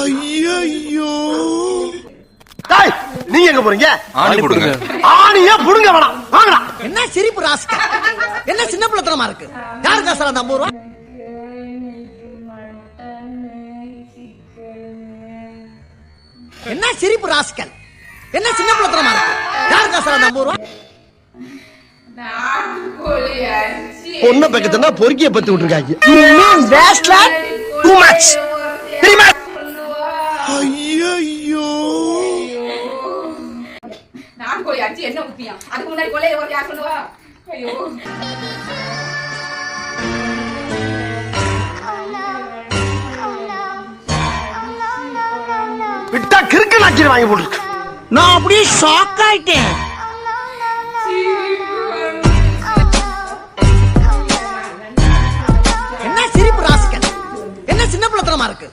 ஐயோ நீங்க எங்க போறீங்க? ஆணி போடுங்க. ஆணியா புடுங்க வேணாம், வாங்கடா. என்ன சிரிப்பு ராஸ்கல், என்ன சின்ன பிள்ளைத்தனமா இருக்கு. யாரு காசுல அந்த 50 ரூபா? என்ன சிரிப்பு ராஸ்கல், என்ன சின்ன பிள்ளைத்தனமா இருக்கு. யாரு காசுல அந்த 50 ரூபா? பொண்ணை பக்கத்துனா பொறுக்கிய பத்தி விட்டுருக்காங்க. ஐயோ நாட்டுக்கோழி அடிச்சு என்ன ஊத்தியா? அதுக்கு முன்னாடி கொலையை ஒரு யார் சொல்லுவா? ஐயோ விட்டா கிறுக்கு நாக்கி வாங்கி போட்டுருக்கு. நான் அப்படியே ஷாக் ஆயிட்டேன். என்ன சிரிப்பு ராஸ்கல், என்ன சின்ன பிள்ளைத்தனமா இருக்கு.